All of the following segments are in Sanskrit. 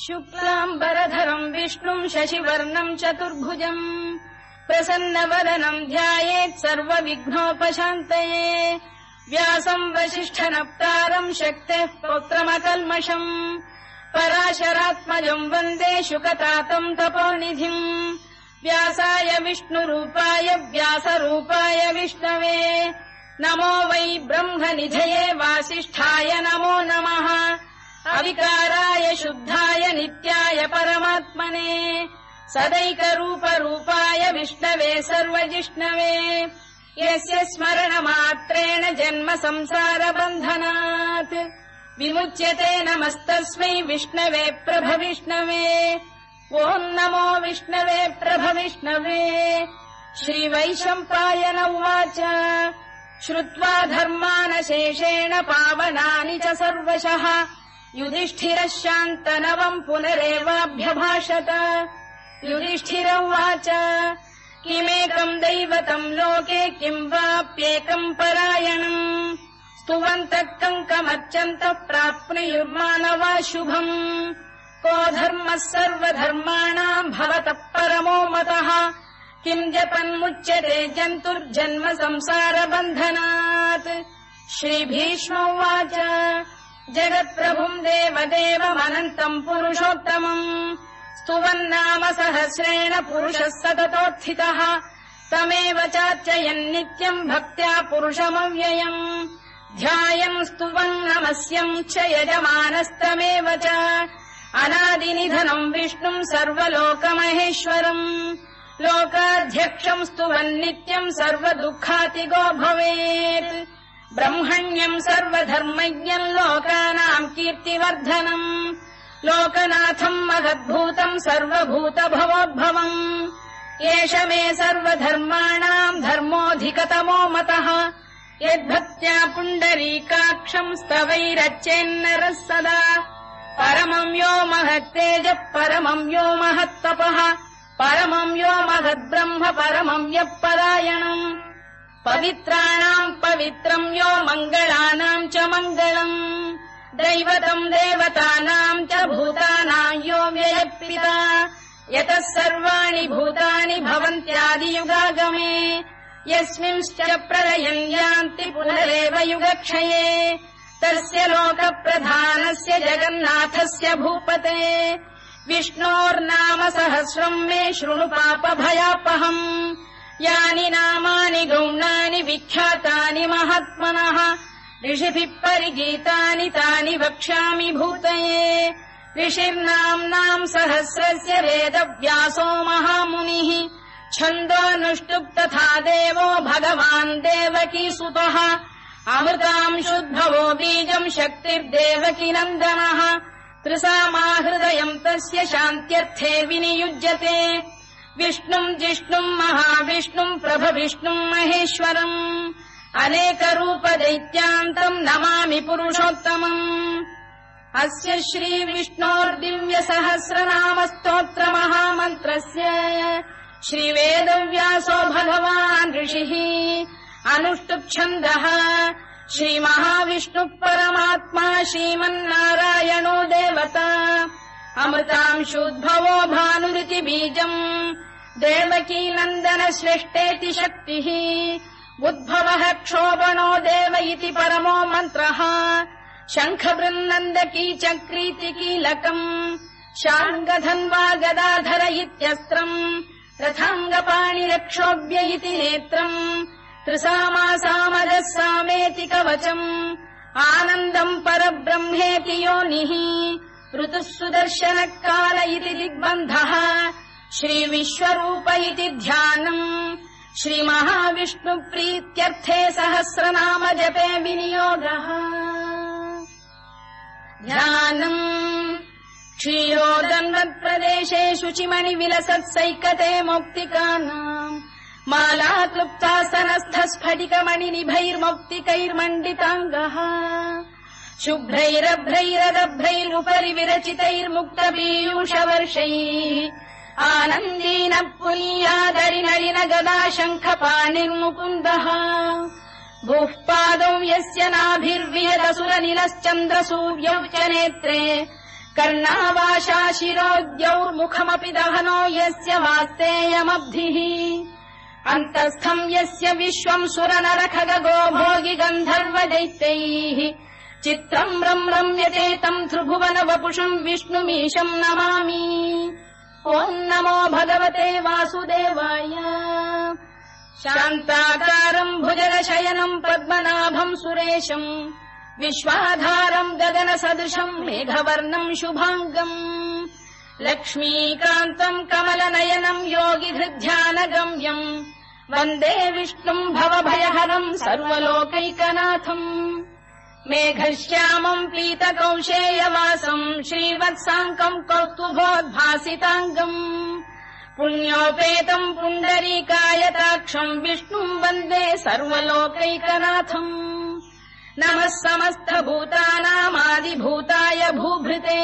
शुक्लाम्बरधरम् विष्णुम् शशिवर्णम् चतुर्भुजम् प्रसन्नवदनम् ध्यायेत् सर्वविघ्नोपशान्तये व्यासम् वसिष्ठनप्तारम् शक्तेः पौत्रमकल्मषम् पराशरात्मजम् वन्दे शुकतातम् तपोनिधिम् व्यासाय विष्णुरूपाय व्यासरूपाय विष्णवे नमो वै ब्रह्मनिधये वासिष्ठाय नमो नमः अविकाराय शुद्धाय नित्याय परमात्मने सदैकरूपरूपाय विष्णवे सर्वजिष्णवे यस्य स्मरणमात्रेण जन्म संसारबन्धनात् विमुच्यते नमस्तस्मै विष्णवे प्रभविष्णवे ॐ नमो विष्णवे प्रभविष्णवे श्रीवैशम्पायन उवाच श्रुत्वा धर्मानशेषेण पावनानि च सर्वशः युधिष्ठिरः शान्तनवम् पुनरेवाभ्यभाषत युधिष्ठिर उवाच किमेकम् दैवतम् लोके किम् वाप्येकम् परायणम् स्तुवन्तः कङ्कमर्चन्तः प्राप्नुयुर्मानवा शुभम् को धर्मः सर्वधर्माणाम् भवतः परमो मतः किम् जपन्मुच्यते जन्तुर्जन्म संसारबन्धनात् श्रीभीष्म उवाच जगत्प्रभुम् देवदेवमनन्तम् पुरुषोत्तमम् स्तुवन्नाम सहस्रेण पुरुषः सततोत्थितः तमेव चार्चयन्नित्यम् भक्त्या पुरुषमव्ययम् ध्यायम् स्तुवन् नमस्यम् च यजमानस्तमेव च अनादिनिधनम् विष्णुम् सर्वलोकमहेश्वरम् लोकाध्यक्षम् स्तुवन्नित्यम् सर्वदुःखातिगो भवेत् ब्रह्मण्यम् सर्वधर्मज्ञम् लोकानाम् कीर्तिवर्धनम् लोकनाथम् महद्भूतम् सर्वभूतभवोद्भवम् एष मे सर्वधर्माणाम् धर्मोऽधिकतमो मतः यद्भक्त्या पुण्डरीकाक्षम् स्तवैरच्चेन्नरः सदा परमम् यो महत्तेजः परमम् यो महत्तपः परमम् यो महद्ब्रह्म परमम् यः परायणम् पवित्राणाम् पवित्रम् यो मङ्गलानाम् च मङ्गलम् दैवतम् देवतानाम् च भूतानाम् यो व्ययपिता यतः सर्वाणि भूतानि भवन्त्यादियुगागमे यस्मिंश्च प्रलयम् यान्ति पुनरेव युगक्षये तस्य लोकप्रधानस्य जगन्नाथस्य भूपते विष्णोर्नाम सहस्रम् मे शृणु पापभयापहम् यानि नामानि गौणानि विख्यातानि महात्मनः ऋषिभिः परिगीतानि तानि वक्ष्यामि भूतये ऋषिर्नाम्नाम् सहस्रस्य वेदव्यासो महामुनिः छन्दोऽनुष्टुप् तथा देवो भगवान् देवकीसुतः अमृतांशुद्भवो बीजम् शक्तिर्देवकी नन्दनः त्रिसामाहृदयम् तस्य शान्त्यर्थे विनियुज्यते विष्णुम् जिष्णुम् महाविष्णुम् प्रभविष्णुम् महेश्वरम् अनेकरूपदैत्यान्तम् नमामि पुरुषोत्तमम् अस्य श्रीविष्णोर्दिव्यसहस्रनामस्तोत्रमहामन्त्रस्य श्रीवेदव्यासो भगवान् ऋषिः अनुष्टुप्छन्दः श्रीमहाविष्णुः परमात्मा श्रीमन्नारायणो देवता अमृतांशुद्भवो भानुरिति बीजम् देवकी नन्दन श्रेष्ठेति शक्तिः उद्भवः क्षोभणो देव इति परमो मन्त्रः शङ्खबृन्नन्दकी चक्रीति कीलकम् शार्ङ्गधन्वा गदाधर इत्यस्त्रम् रथाङ्गपाणिरक्षोभ्य इति नेत्रम् त्रिसामासामजः सामेति कवचम् आनन्दम् परब्रह्मेति योनिः ऋतुः सुदर्शनकाल इति दिग्बन्धः श्रीविश्वरूप इति ध्यानम् श्रीमहाविष्णुप्रीत्यर्थे सहस्रनाम जपे विनियोगः ध्यानम् क्षीरोदन्वत्प्रदेशे शुचिमणिविलसत्सैकते मौक्तिकानाम् माला क्लुप्तासनस्थस्फटिकमणिनिभैर्मौक्तिकैर्मण्डिताङ्गः शुभ्रैरभ्रैरदभ्रैरुपरि विरचितैर्मुक्तपीयूषवर्षैः आनन्दीन पुनीयादरिनलिन गदा शङ्खपाणिर्मुकुन्दः भूः पादौ यस्य नाभिर्विहदसुरनिलश्चन्द्रसूर्यौ च नेत्रे कर्णावाशा शिरोद्यौर्मुखमपि दहनो यस्य वास्तेयमब्धिः अन्तस्थम् यस्य विश्वम् सुरनरखगो भोगि गन्धर्वदैत्यैः चित्रम् रम्यते तम् त्रिभुवन वपुषम् विष्णुमीशम् नमामि। ॐ नमो भगवते वासुदेवाय। शान्ताकारम् भुजगशयनम् पद्मनाभम् सुरेशम् विश्वाधारम् गगनसदृशम् मेघवर्णम् शुभाङ्गम् लक्ष्मीकान्तम् कमलनयनम् योगिहृद्ध्यानगम्यम् वन्दे विष्णुम् भवभयहरम् सर्वलोकैकनाथम् मेघश्यामम् पीतकौशेयवासम् श्रीवत्साङ्कम् कौस्तुभोद्भासिताङ्गम् पुण्योपेतम् पुण्डरीकायताक्षम् विष्णुम् वन्दे सर्वलोकैकनाथम् नमः समस्तभूतानामादिभूताय भूभृते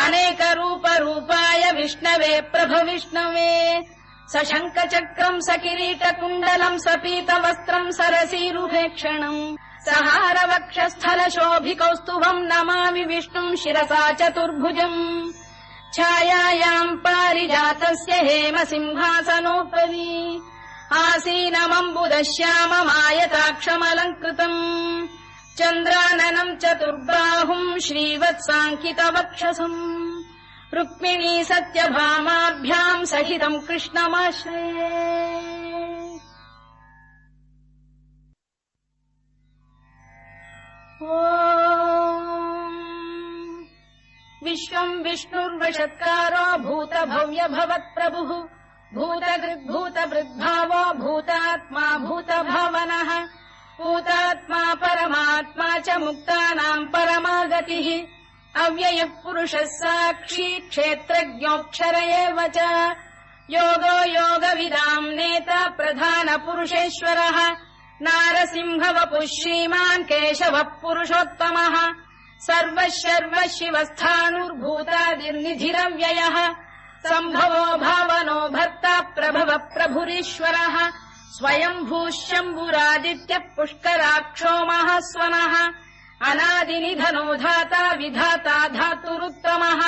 अनेकरूपरूपाय विष्णवे प्रभविष्णवे सशङ्खचक्रम् सकिरीटकुण्डलम् सपीतवस्त्रम् सरसीरुहेक्षणम् सहारवक्षस्थलशोभिकौस्तुभम् नमामि विष्णुम् शिरसा चतुर्भुजम् छायायाम् पारिजातस्य हेमसिंहासनोपरि आसीनमम्बुदश्याममायताक्षमलङ्कृतम् चन्द्राननम् चतुर्बाहुम् श्रीवत्साङ्कितवक्षसम् रुक्मिणी सत्यभामाभ्याम् सहितम् कृष्णमाश्रये। विश्वम् विष्णुर्वषत्कारो भूतभव्य भवत्प्रभुः भूतकृद्भूतवृद्भावो भूतात्मा भूतभावनः भूतात्मा परमात्मा च मुक्तानाम् परमागतिः अव्ययः पुरुषः साक्षी क्षेत्रज्ञोऽक्षर एव च योगो योगविदाम् नेता प्रधानपुरुषेश्वरः नारसिंहवपुः श्रीमान् केशवः पुरुषोत्तमः सर्वः शर्वः शिवस्थाणुर्भूतादिर्निधिरव्ययः सम्भवो भावनो भर्ता प्रभवः प्रभुरीश्वरः स्वयम्भूः शम्भुरादित्यः पुष्कराक्षो महास्वनः अनादिनिधनो धाता विधाता धातुरुत्तमः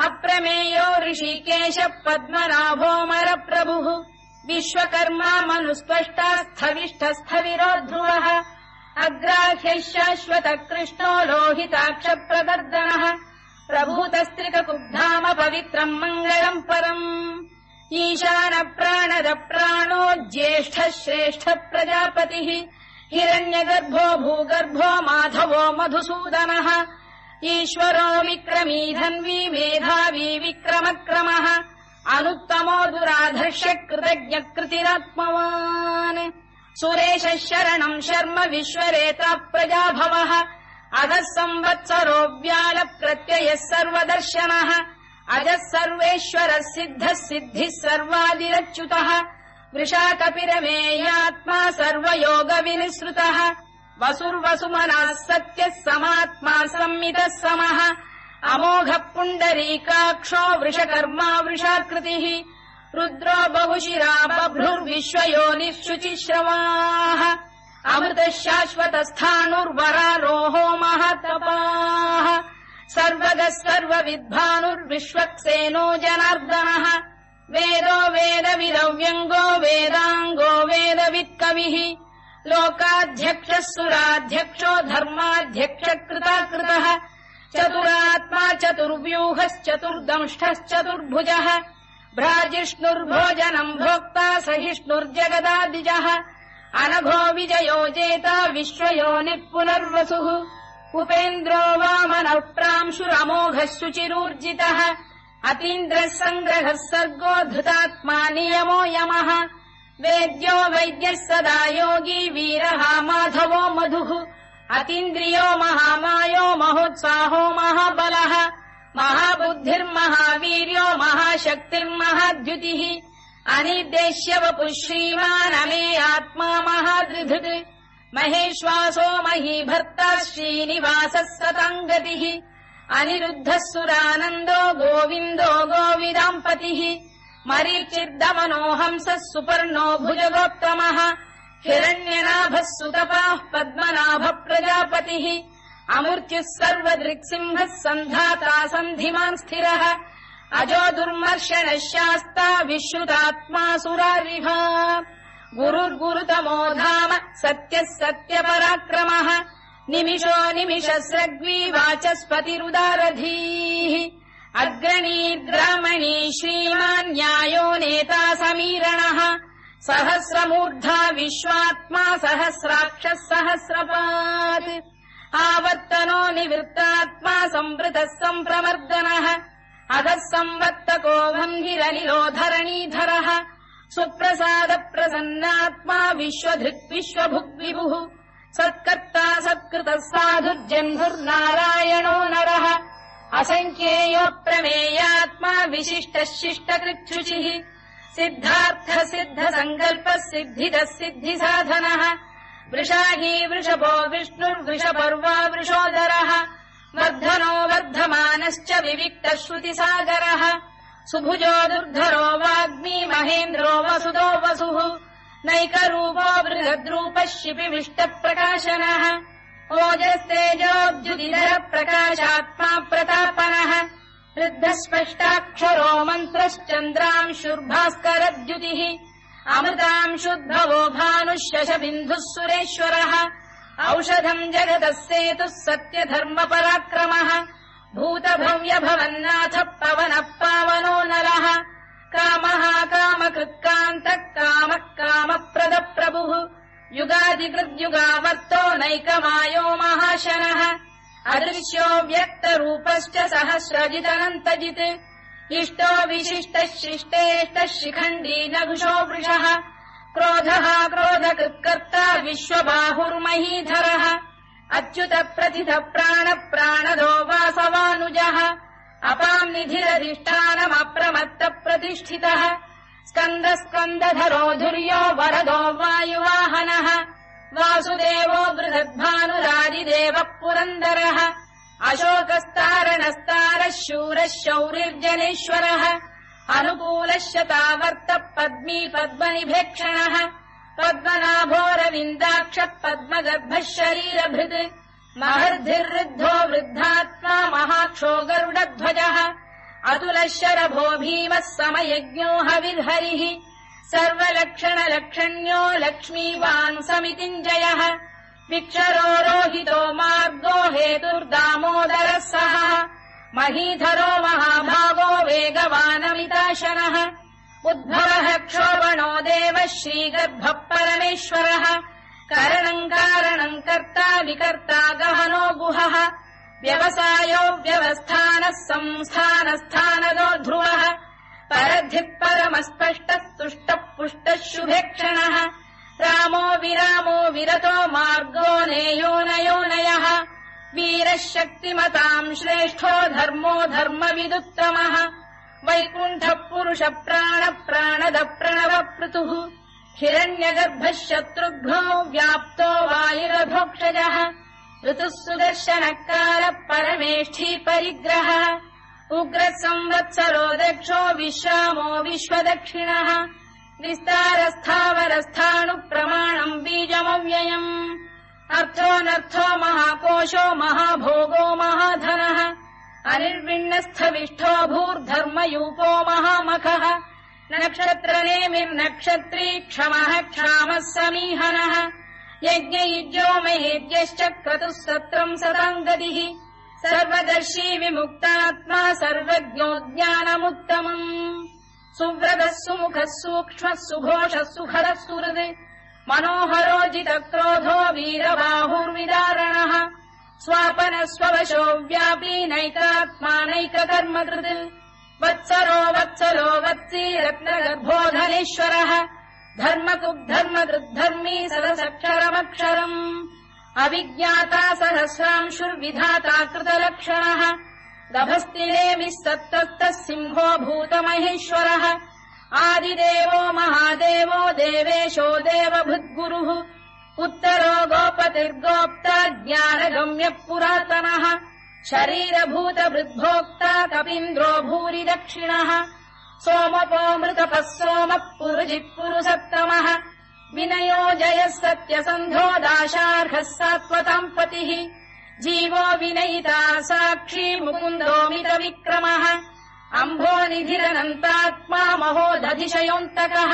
अप्रमेयो ऋषिकेशः पद्मनाभोऽमरप्रभुः विश्वकर्मा मनुस्पष्टा स्थविष्ठस्थविरो ध्रुवः अग्राह्यः शाश्वतः कृष्णो लोहिताक्षप्रदर्दनः प्रभूतस्त्रिककुब्धाम पवित्रम् मङ्गलम् परम् ईशानप्राणदप्राणो ज्येष्ठः श्रेष्ठः प्रजापतिः हिरण्यगर्भो भूगर्भो माधवो मधुसूदनः ईश्वरो विक्रमी धन्वी मेधावी विक्रमक्रमः अनुत्तमो दुराधर्ष्य कृतज्ञकृतिरात्मवान् सुरेशः शरणम् शर्म विश्वरेता प्रजाभवः अधः संवत्सरो व्यालप्रत्ययः सर्वदर्शनः अजः सर्वेश्वरः सिद्धः सिद्धिः सर्वादिरच्युतः वृषाकपिरमेयात्मा सर्वयोगविनिसृतः वसुर्वसुमनः सत्यः समात्मा संमितः समः अमोघः पुण्डरीकाक्षो वृषकर्मा वृषाकृतिः रुद्रो बहुशिरा बभ्रुर्विश्वयोनिः शुचिश्रवाः अमृतः शाश्वतस्थाणुर्वरारोहो महातपाः सर्वगः सर्वविद्भानुर्विश्वक्सेनो जनार्दनः वेदो वेदविदव्यङ्गो वेदाङ्गो वेदवित्कविः लोकाध्यक्षः सुराध्यक्षो धर्माध्यक्षकृताकृतः चतुरात्मा चतुर्व्यूहश्चतुर्दंष्टश्चतुर्भुजः भ्राजिष्णुर्भोजनम् भोक्ता सहिष्णुर्जगदादिजः अनघो विजयो जेता विश्वयोनिः पुनर्वसुः उपेन्द्रो वामनः प्रांशुरमोघः शुचिरूर्जितः अतीन्द्रः सङ्ग्रहः सर्गो धृतात्मा नियमो यमः वेद्यो वैद्यः सदा योगी वीरः माधवो मधुः अतीन्द्रियो महामायो महोत्साहो महाबलः महाबुद्धिर्महावीर्यो महाशक्तिर्महाद्युतिः अनिर्देश्य वपुः श्रीमान् अमे आत्मा महादृधृत् महेश्वासो महीभर्ता श्रीनिवासः सताङ्गतिः अनिरुद्धः सुरानन्दो गोविन्दो गोविदाम्पतिः मरीचिर्दमनो हंसः सुपर्णो भुजगोत्तमः हिरण्यनाभः सुतपाः पद्मनाभः प्रजापतिः अमृत्युः सर्वदृक्सिंहः सन्धाता सन्धिमान् स्थिरः अजो दुर्मर्षणः शास्ता विश्रुतात्मा सुरारिः गुरुर्गुरुतमो धाम सत्यः सत्यपराक्रमः निमिषो निमिषस्रग्वी वाचस्पतिरुदारधीः अग्रणीर्ग्रामणी श्रीमान् न्यायो नेता समीरणः सहस्रमूर्धा विश्वात्मा सहस्राक्षः सहस्रपात् आवर्तनो निवृत्तात्मा संवृतः सम्प्रमर्दनः अधः संवर्तको भङ्गिरनिलो धरणीधरः सुप्रसाद प्रसन्नात्मा विश्वधृक् विश्वभुग्विभुः सत्कर्ता सत्कृतः साधुर्जह्नुर्नारायणो नरः असङ्ख्येयो प्रमेयात्मा विशिष्टः शिष्टकृच्छुचिः सिद्धार्थ सिद्ध सङ्कल्पः सिद्धिदः सिद्धिसाधनः वृषाही वृषभो विष्णुर्वृषपर्वा वृषोदरः वर्धनो वर्धमानश्च विविक्तः श्रुतिसागरः सुभुजो दुर्धरो वाग्मी महेन्द्रो वसुदो वसुः नैकरूपो बृहद्रूपः शिपिविष्टप्रकाशनः ओजस्तेजोऽब्जुदिधरः प्रकाशात्मा प्रतापनः ऋद्धस्पष्टाक्षरो मन्त्रश्चन्द्रांशुर्भास्करद्युतिः अमृतांशुद्भवो भानुः शशबिन्दुः सुरेश्वरः औषधम् जगतः सेतुः सत्यधर्मपराक्रमः भूतभव्यभवन्नाथ पवनः पावनो नरः कामः कामकृत्कान्तः कामः कामप्रदप्रभुः युगादिकृद्युगावर्तो नैकमायो महाशनः अदृश्यो व्यक्तरूपश्च सहस्रजिदनन्तजित् इष्टो विशिष्टः शिष्टेष्टः शिखण्डी नघुषो वृषः क्रोधः क्रोधकृत्कर्ता विश्वबाहुर्महीधरः अच्युत प्रथित प्राण प्राणदो वासवानुजः अपाम् निधिरधिष्ठानमप्रमत्त प्रतिष्ठितः स्कन्द स्कन्दधरो धुर्यो वरदो वायुवाहनः वासुदेवो बृहद्भानुरादिदेवः पुरन्दरः अशोकस्तारणस्तारः शूरः शौरिर्जनेश्वरः अनुकूलः शतावर्तः पद्मी पद्मनिभेक्षणः पद्मनाभोरविन्दाक्षः पद्मगर्भः शरीरभृत् महर्धिर्वृद्धो वृद्धात्मा महाक्षो गरुडध्वजः अतुलः शरभो भीमः समयज्ञो हविर्हरिः सर्वलक्षणलक्षण्यो लक्ष्मीवान् समितिञ्जयः विक्षरो रोहितो मार्गो हेतुर्दामोदरः सः महीधरो महाभागो वेगवानमिताशनः उद्भवः क्षोभणो देवः श्रीगर्भः परमेश्वरः करणम् कारणम् कर्ता विकर्ता गहनो गुहः व्यवसायो व्यवस्थानः संस्थानस्थानदो ध्रुवः परद्धिः परमस्पष्टः तुष्टः पुष्टः शुभेक्षणः रामो विरामो विरतो मार्गो नेयोनयोनयः वीरः शक्तिमताम् श्रेष्ठो धर्मो धर्मविदुत्तमः वैकुण्ठः पुरुष प्राण प्राणद प्रणव पृतुः हिरण्यगर्भः शत्रुघ्नो व्याप्तो वायुरभोक्षजः ऋतुः सुदर्शनकार परमेष्ठी परिग्रहः उग्रः संवत्सरो दक्षो विश्रामो विश्वदक्षिणः विस्तारस्थावरस्थाणुप्रमाणम् बीजमव्ययम् अर्थोऽनर्थो महाकोशो महाभोगो महाधनः अनिर्विण्णस्थविष्ठो भूर्धर्मयूपो महामखः नक्षत्रनेमिर्नक्षत्री क्षमः क्षामः समीहनः यज्ञयुज्यो महेद्यश्च क्रतुः सत्रम् सताम् गतिः सर्वदर्शी विमुक्तात्मा सर्वज्ञो ज्ञानमुत्तमम् सुव्रतः सुमुखः सूक्ष्मः सुघोषः सुखरः सुहृद् मनोहरोजितक्रोधो वीरबाहुर्विदारणः स्वापनः स्ववशो व्यापी नैकात्मानैककर्मकृत् वत्सरो वत्सलो वत्सी रत्नगर्भोधनेश्वरः धर्मकृद्धर्मकृद्धर्मी सदसक्षरमक्षरम् अविज्ञाता सहस्रांशुर्विधाता कृतलक्षणः दभस्तिनेमिः सत्तस्तः सिंहो भूतमहेश्वरः आदिदेवो महादेवो देवेशो देवभृद्गुरुः उत्तरो गोपतिर्गोप्ता ज्ञानगम्यः पुरातनः शरीरभूतवृद्भोक्ता कपीन्द्रो भूरि दक्षिणः सोमपोऽमृतपः सोमः पुरुजित् पुरुसत्तमः विनयो जयः सत्यसन्धो दाशार्हः सात्वताम् पतिः जीवो विनयिता साक्षी मुकुन्दोमित विक्रमः अम्भो निधिरनन्तात्मा महोदधिशयोऽन्तकः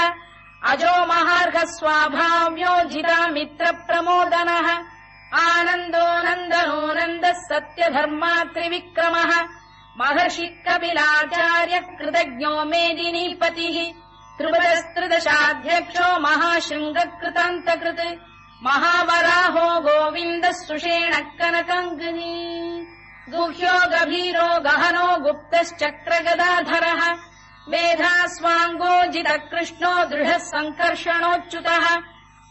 अजो महार्घः स्वाभाव्यो जिता मित्र प्रमोदनः आनन्दो नन्दनो नन्दः सत्यधर्मा त्रिविक्रमः महर्षि कपिलाचार्य कृतज्ञो मेदिनीपतिः त्रिपुरस्त्रिदशाध्यक्षो महाशृङ्गकृतान्तकृत् महावराहो गोविन्दः सुषेणः कनकाङ्गिनी गुह्यो गभीरो गहनो गुप्तश्चक्रगदाधरः मेधास्वाङ्गो जितः कृष्णो दृढः सङ्कर्षणोच्युतः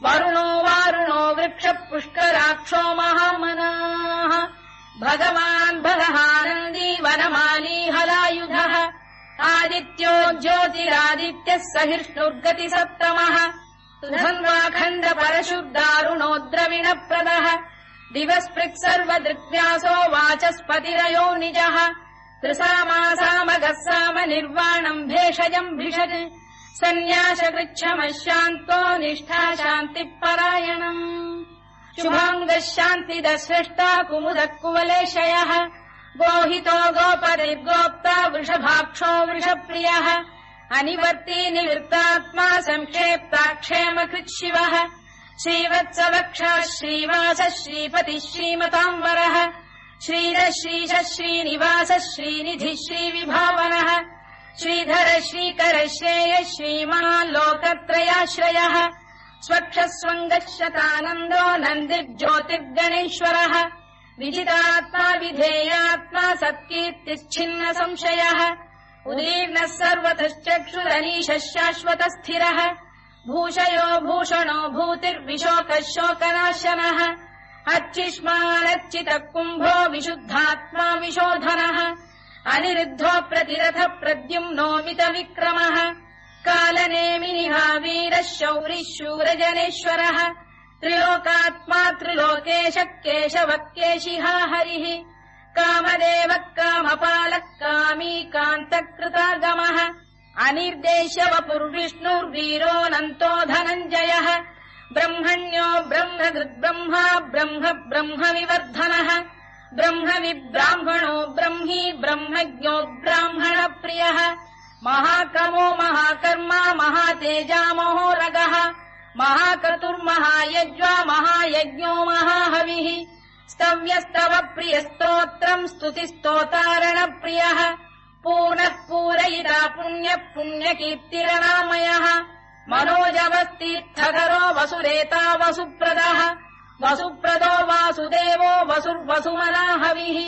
वरुणो वारुणो वृक्षः पुष्कराक्षो महामनाः भगवान् बलहानन्दी वनमाली हलायुधः आदित्यो ज्योतिरादित्यः सहिष्णुर्गतिसप्तमः सुधन्वाखण्ड परशुर्दारुणो द्रविणप्रदः दिवस्पृक् सर्वदृग्व्यासो वाचस्पतिरयो निजः त्रिसामासामगः साम निर्वाणम् भेषजम् भिषज सन्न्यासकृच्छमः शान्तो निष्ठा शान्तिपरायणम् शुभाङ्गः शान्तिदः स्रष्टा कुमुदः कुवलेशयः गोहितो गोपतिर्गोप्ता वृषभाक्षो वृषप्रियः अनिवर्ती निवृत्तात्मा संक्षेप्ताक्षेमकृच्छिवः श्रीवत्सवक्षः श्रीवासः श्रीपतिः श्रीमताम्बरः श्रीधः श्रीशः श्रीनिवासः श्रीनिधिः श्रीविभावनः श्रीधर श्रीकर श्रेयः श्रीमान् लोकत्रयाश्रयः स्वक्षस्वङ्गः शतानन्दो नन्दिर्ज्योतिर्गणेश्वरः विजितात्मा विधेयात्मा सत्कीर्तिश्छिन्न संशयः उदीर्णः सर्वतश्चक्षुरनीशः शाश्वतस्थिरः भूषयो भूषणो भूतिर्विशोकः शोकनाशनः अर्चिष्मानर्चितः कुम्भो विशुद्धात्मा विशोधनः अनिरुद्धो प्रतिरथ प्रद्युम्नोमित विक्रमः कालनेमिनिः वीरः शौरिः शूरजनेश्वरः त्रिलोकात्मा त्रिलोकेशः केशवः केशिहा हरिः कामदेवः कामपालः कामी कान्तकृतागमः अनिर्देश्य वपुर्विष्णुर्वीरोऽनन्तो धनञ्जयः ब्रह्मण्यो ब्रह्मकृद्ब्रह्मा ब्रह्म ब्रह्मविवर्धनः ब्रह्मविब्राह्मणो ब्रह्मी ब्रह्मज्ञो ब्राह्मणप्रियः महाकमो महाकर्मा महातेजा महोरगः महाक्रतुर्महायज्वा महायज्ञो महाहविः स्तव्यस्तव प्रियस्तोत्रम् स्तुतिस्तोतारणप्रियः पूर्णः पूरयिता पुण्यः पुण्यकीर्तिरनामयः मनोजवस्तीर्थकरो वसुरेता वसुप्रदः वसुप्रदो वासुदेवो वसुर्वसुमनाहविः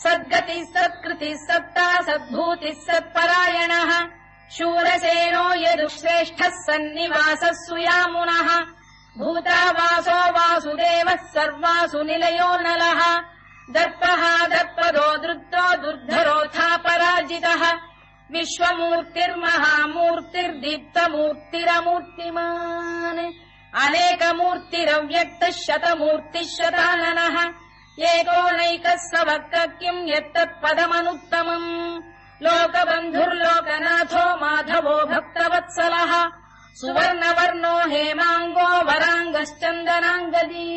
सद्गतिः सत्कृतिः सत्ता सद्भूतिः सत्परायणः शूरसेनो यदुश्रेष्ठः सन्निवासः सुयामुनः भूतावासो वासुदेवः सर्वासु निलयो नलः दर्पः दर्पदो दृप्तो दुर्धरोऽथा पराजितः विश्वमूर्तिर्महामूर्तिर्दीप्तमूर्तिरमूर्तिमान् अनेकमूर्तिरव्यक्तः शतमूर्तिः शताननः एकोनैकः सवक्कः किम् यत्तत्पदमनुत्तमम् लोकबन्धुर्लोकनाथो माधवो भक्तवत्सलः सुवर्णवर्णो हेमाङ्गो वराङ्गश्चन्दनाङ्गदी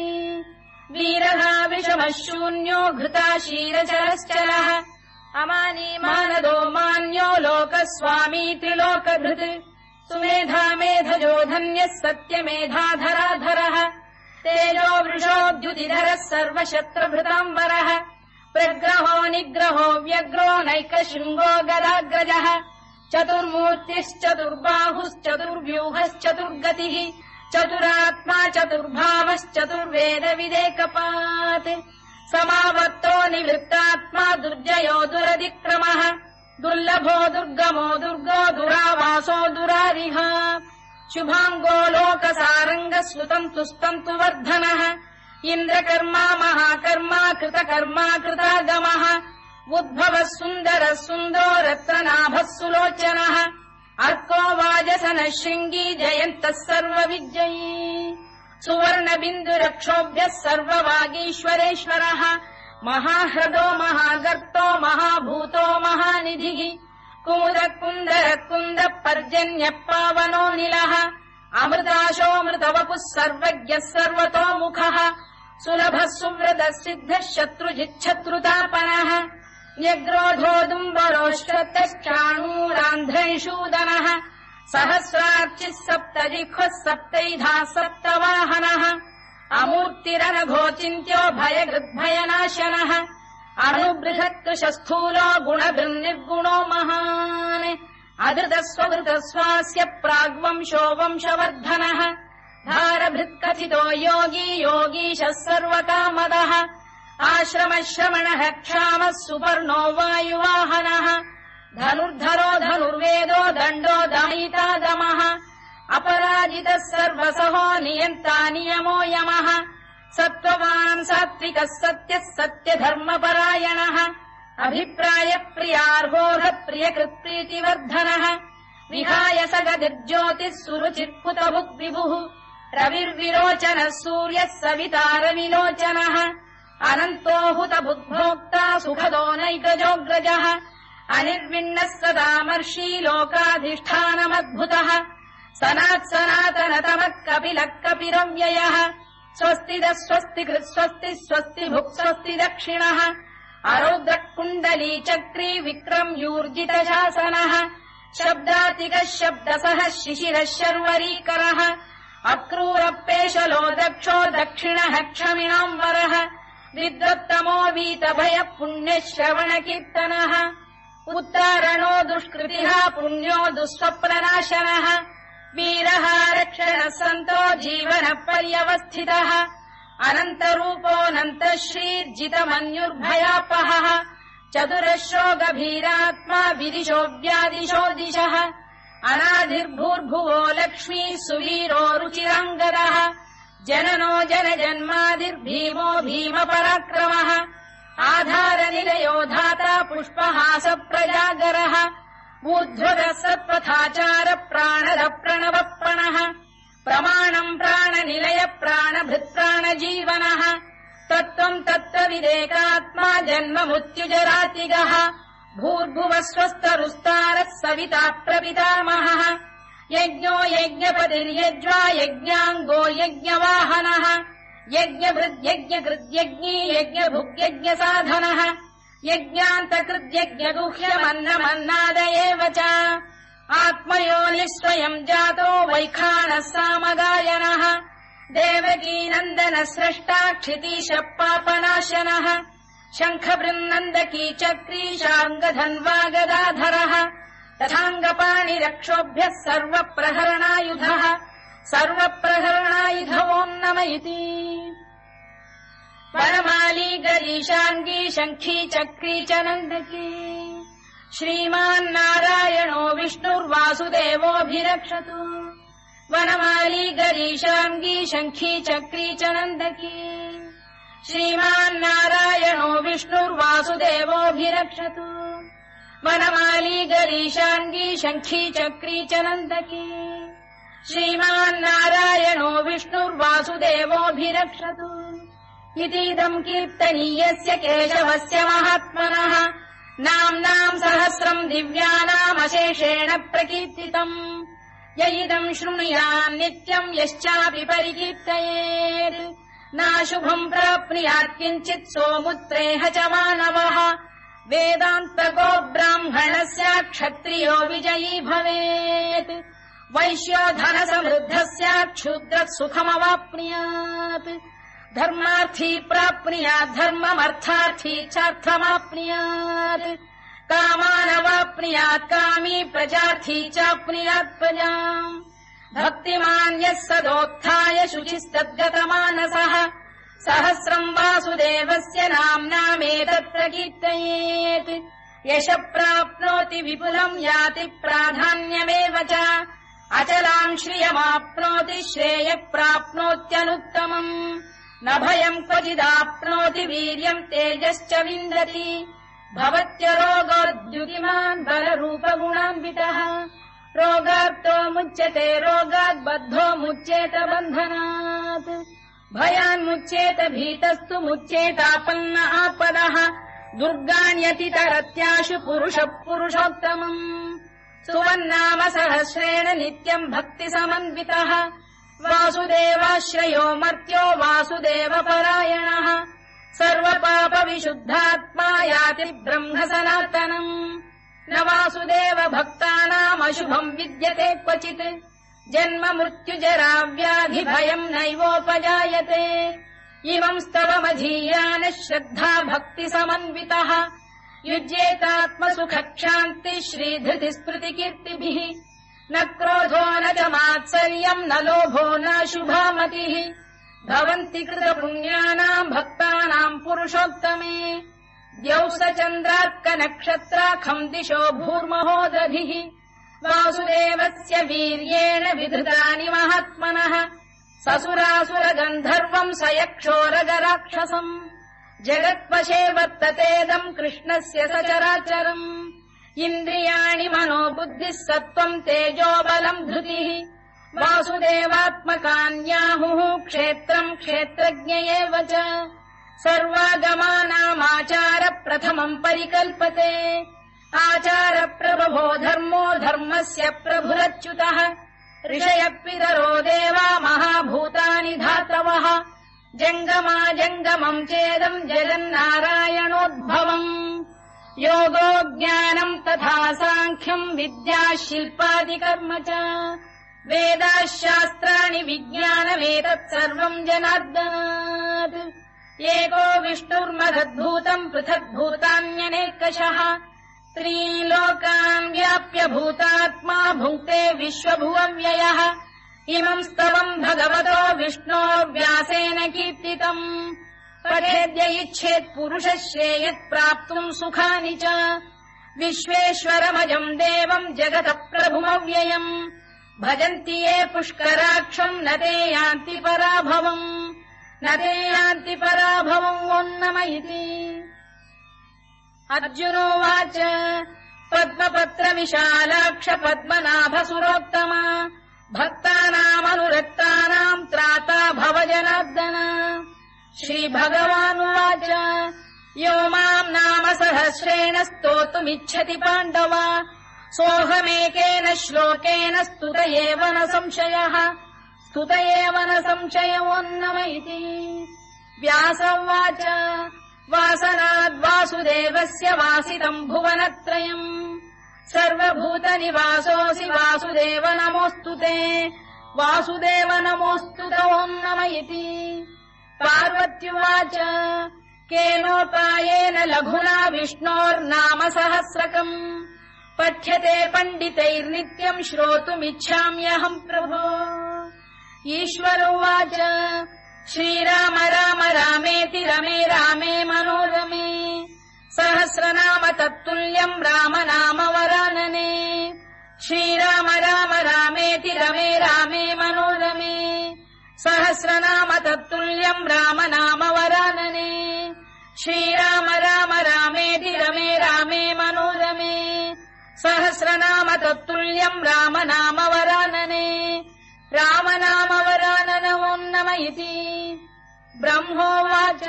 वीरः विषमः शून्यो घृता शीरचरश्चरः अमानी मानदो मान्यो लोकस्वामी त्रिलोकधृत् सुमेधा मेधजो धन्यः सत्यमेधाधराधरः तेजो वृषोद्युतिधरः सर्वशत्रुभृताम्बरः प्रग्रहो निग्रहो व्यग्रो नैकशृङ्गो गदाग्रजः चतुर्मूर्तिश्चतुर्बाहुश्चतुर्व्यूहश्चतुर्गतिः चतुरात्मा चतुर्भावश्चतुर्वेदविदेकपात् समावर्तो निवृत्तात्मा दुर्जयो दुरतिक्रमः दुर्लभो दुर्गमो दुर्गो दुरावासो दुरारिः शुभाङ्गो लोकसारङ्गः सुतन्तु वर्धनः इन्द्रकर्मा महाकर्मा कृतकर्मा कृतागमः उद्भवः सुन्दरः सुन्दरो रत्ननाभः सुलोचनः अर्को वाजसनः शृङ्गी जयन्तः सर्वविजयी सुवर्णबिन्दुरक्षोभ्यः सर्ववागीश्वरेश्वरः महाह्रदो महागर्तो महाभूतो महानिधिः कुमुदः कुन्दरः कुन्दः पर्जन्यः पावनो निलः अमृताशोऽमृतवपुः सर्वज्ञः सर्वतोमुखः सुलभः सुव्रतः सिद्धः शत्रुजिच्छत्रुतापनः न्यग्रोधोदुम्बरोश्चतश्चाणूरान्ध्रैषूदनः सहस्रार्चिः सप्तजिह्वः सप्तैधाः सप्तवाहनः अमूर्तिरनघोचिन्त्यो भयगृद्भयनाशनः अणुबृहत्कृशस्थूलो गुणभृन्निर्गुणो महान् अधृतस्वधृतस्वास्य प्राग्वंशो वंशवर्धनः धारभृत्कथितो योगी योगीशः सर्वकामदः आश्रमश्रमणः क्षामः सुपर्णो वायुवाहनः धनुर्धरो धनुर्वेदो दण्डो दमयिता दमः अपराजितः सर्वसहो नियन्ता नियमो यमः सत्त्ववान् सात्विकः सत्यः सत्यधर्मपरायणः अभिप्रायप्रियार्होरः प्रियकृत्प्रीतिवर्धनः विहाय सगतिर्ज्योतिः सुरुचित्पुतभुग्विभुः रविर्विरोचनः सूर्यः सवितारविलोचनः अनन्तो हुतभुग्भोक्ता सुखदो नैकजोऽग्रजः अनिर्विण्णः सदामर्षी लोकाधिष्ठानमद्भुतः सनात्सनातनतमः कपिलः कपिरव्ययः स्वस्तिदः स्वस्तिकृत् स्वस्ति स्वस्तिभुक् स्वस्ति दक्षिणः अरौद्रः कुण्डली चक्री विक्रम्यूर्जितशासनः शब्दातिकः शब्दसः शिशिरः शर्वरीकरः अक्रूरपेशलो दक्षो दक्षिणः क्षमिणाम्बरः विद्वत्तमो वीतभयः पुण्यः श्रवणकीर्तनः उत्तारणो दुष्कृतिः पुण्यो दुःस्वप्ननाशनः वीरः रक्षणः सन्तो जीवनः पर्यवस्थितः अनन्तरूपोऽनन्तः श्रीर्जितमन्युर्भयापहः चतुरश्रो गभीरात्मा विदिशो व्यादिशो दिशः अनाधिर्भूर्भुवो लक्ष्मी सुवीरो रुचिराङ्गदः जननो जनजन्मादिर्भीमो भीमपराक्रमः आधारनिलयो धाता पुष्पहास प्रजागरः ऊर्ध्वरः सत्पथाचार प्राणद प्रणवप्रणः प्रमाणम् प्राणनिलय प्राणभृत्प्राणजीवनः तत्त्वम् तत्त्वविदेकात्मा जन्ममृत्युजरातिगः भूर्भुवः स्वस्तरुस्तारः सविता प्रपितामहः यज्ञो यज्ञपतिर्यज्वा यज्ञाङ्गो यज्ञवाहनः यज्ञभृद्यज्ञकृद्यज्ञी यज्ञभुग्यज्ञसाधनः यज्ञान्तकृद्यज्ञगुह्यमन्नमन्नाद एव च आत्मयोनिः स्वयम् जातो वैखानः सामगायनः देवकीनन्दनः स्रष्टा क्षितीशः पापनाशनः शङ्खबृन्नन्दकी चक्री शार्ङ्गधन्वा गदाधरः तथाङ्गपाणिरक्षोभ्यः सर्वप्रहरणायुधः सर्वप्रहरणायुधवो नम इति वनमाली गरीशाङ्गी शङ्खी चक्री च नन्दकी श्रीमान्नारायणो विष्णुर्वासुदेवोऽभिरक्षतु वनमाली गरीशाङ्गी शङ्खी चक्री च नन्दकी श्रीमान्नारायणो विष्णुर्वासुदेवोऽभिरक्षतु वनमाली गरीशाङ्गी शङ्खी चक्री च नन्दकी श्रीमान्नारायणो विष्णुर्वासुदेवोऽभिरक्षतु इतीदम् कीर्तनीयस्य केशवस्य महात्मनः नाम्नाम् सहस्रम् दिव्यानामशेषेण प्रकीर्तितम् य इदम् शृणुयान् नित्यम् यश्चापि परिकीर्तयेत् नाशुभम् प्राप्नुयात् किञ्चित् सोमुत्रेह च मानवः वेदान्तको ब्राह्मणस्य क्षत्रियो विजयी भवेत् वैश्यो धनसमृद्धस्य क्षुद्रः सुखमवाप्नुयात् धर्मार्थी प्राप्नुयात् धर्ममर्थार्थी चार्थमाप्नुयात् कामानवाप्नुयात् कामी प्रजार्थी चाप्नुयात् प्रजाम् भक्तिमान् यः सदोत्थाय शुचिस्तद्गतमानसः सहस्रम् वासुदेवस्य नाम्नामेतत्र कीर्तयेत् यशः प्राप्नोति विपुलम् याति प्राधान्यमेव च अचलाम् श्रियमाप्नोति श्रेयः प्राप्नोत्यनुत्तमम् न भयम् क्वचिदाप्नोति वीर्यम् तेजश्च विन्दति भवत्यरोगोद्युतिमान् बलरूपगुणान्वितः रोगार्तो मुच्यते रोगात् बद्धो मुच्येत बन्धनात् भयान्मुच्येत भीतस्तु मुच्येतापन्न आपदः दुर्गाण्यतितरत्याशु पुरुषः पुरुषोत्तमम् सुवन्नाम सहस्रेण नित्यम् भक्तिसमन्वितः वासुदेवाश्रयो मर्त्यो वासुदेवपरायणः सर्वपापविशुद्धात्मा याति ब्रह्म सनातनम् न वासुदेव भक्तानामशुभम् विद्यते क्वचित् जन्म मृत्युजरा व्याधि भयम् नैवोपजायते इमम् स्तवमधीयानः श्रद्धा भक्ति समन्वितः युज्येतात्मसुखक्षान्ति श्रीधृति स्मृतिकीर्तिभिः न क्रोधो न च मात्सर्यम् न लोभो न शुभामतिः भवन्ति कृतपुण्यानाम् भक्तानाम् पुरुषोत्तमे द्यौः चन्द्रार्कनक्षत्राखम् दिशो भूर्महो दधिः वासुदेवस्य वीर्येण विधृतानि महात्मनः ससुरासुरगन्धर्वम् स यक्षोरगराक्षसम् जगत्वशे वर्ततेदम् कृष्णस्य सचराचरम् इन्द्रियाणि मनो बुद्धिः सत्त्वम् तेजो बलम् धृतिः वासुदेवात्मकान्याहुः क्षेत्रम् क्षेत्रज्ञ एव च सर्वागमानामाचार प्रथमम् परिकल्पते आचार प्रभवो धर्मो धर्मस्य प्रभुरच्युतः ऋषयः पितरो देवा महाभूतानि धातवः जङ्गमाजङ्गमम् चेदम् जगन्नारायणोद्भवम् योगो ज्ञानम् तथा साङ्ख्यम् विद्या शिल्पादिकर्म च वेदाः शास्त्राणि विज्ञानमेतत् सर्वम् जनार्दनात् एको विष्णुर्महद्भूतम् पृथग्भूतान्यनेकशः त्रीन् लोकान् व्याप्य भूतात्मा भुङ्क्ते विश्वभुवव्ययः इमम् स्तवम् भगवतो विष्णोर्व्यासेन कीर्तितम् पठेद्य इच्छेत् पुरुषः श्रेयत् प्राप्तुम् सुखानि च विश्वेश्वरमजम् देवम् जगतः प्रभुमव्ययम् भजन्ति ये पुष्कराक्षम् न ते यान्ति पराभवम् ओन्नम इति अर्जुनोवाच पद्मपत्र विशालाक्ष पद्मनाभसुरोत्तमा भक्तानामनुरक्तानाम् त्राता भव जनार्दन श्रीभगवानुवाच यो माम् नाम सहस्रेण स्तोतुमिच्छति पाण्डव सोऽहमेकेन श्लोकेन स्तुत एव न संशयोन्नम इति व्यासोवाच वासनाद्वासुदेवस्य वासितम् भुवनत्रयम् सर्वभूतनिवासोऽसि वासुदेव नमोऽस्तु ते वासुदेव नमोऽस्तु ओन्नम इति पार्वत्युवाच केनोपायेन लघुना विष्णोर्नाम सहस्रकम् पठ्यते पण्डितैर्नित्यम् श्रोतुमिच्छाम्यहम् प्रभो ईश्वरोवाच श्रीराम राम रामेति रमे रामे मनोरमे सहस्रनाम तत्तुल्यम् राम नाम वरानने श्रीराम राम रामेति रमे रामे मनोरमे सहस्रनाम तत्तुल्यम् राम नाम वरानने श्रीराम राम रामेति रमे रामे मनोरमे सहस्रनाम तत्तुल्यम् राम नाम वरानने राम नाम वराननमोन्नम इति ब्रह्मोवाच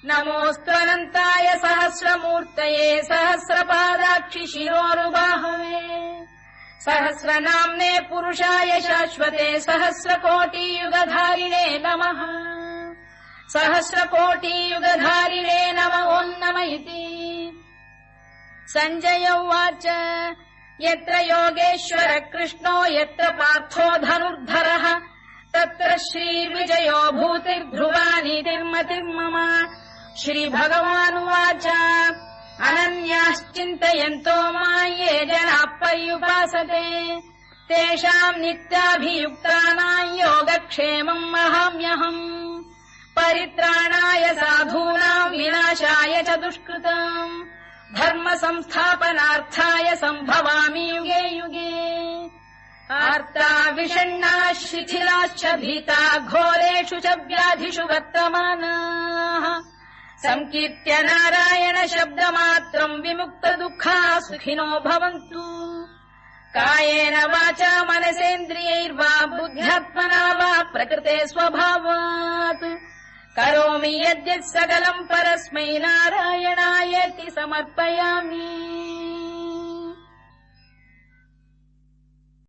नमोऽस्त्वनन्ताय सहस्रमूर्तये सहस्रपादाक्षि शिरोरुबाहवे सहस्रनाम्ने पुरुषाय शाश्वते सहस्रकोटियुगधारिणे नमः सहस्रकोटियुगधारिणे ओन्नम इति सञ्जय उवाच यत्र योगेश्वर कृष्णो यत्र पार्थो धनुर्धरः तत्र श्रीविजयो भूतिर्ध्रुवानीतिर्मतिर्मम श्रीभगवानुवाच अनन्याश्चिन्तयन्तो मां ये जनाः पर्युपासते तेषाम् नित्याभियुक्तानाम् योगक्षेमम् वहाम्यहम् परित्राणाय साधूनाम् विनाशाय च दुष्कृताम् धर्म संस्थापनार्थाय सम्भवामि युगे युगे आर्ता विषण्णाः शिथिलाश्च भीता घोरेषु च व्याधिषु वर्तमानाः संकीर्त्य नारायण शब्दमात्रम् विमुक्त दुःखाः सुखिनो भवन्तु कायेन वाचा मनसेन्द्रियैर्वा बुद्ध्यात्मना वा प्रकृते स्वभावात् करोमि यद्यत् सकलम् परस्मै नारायणायेति समर्पयामि।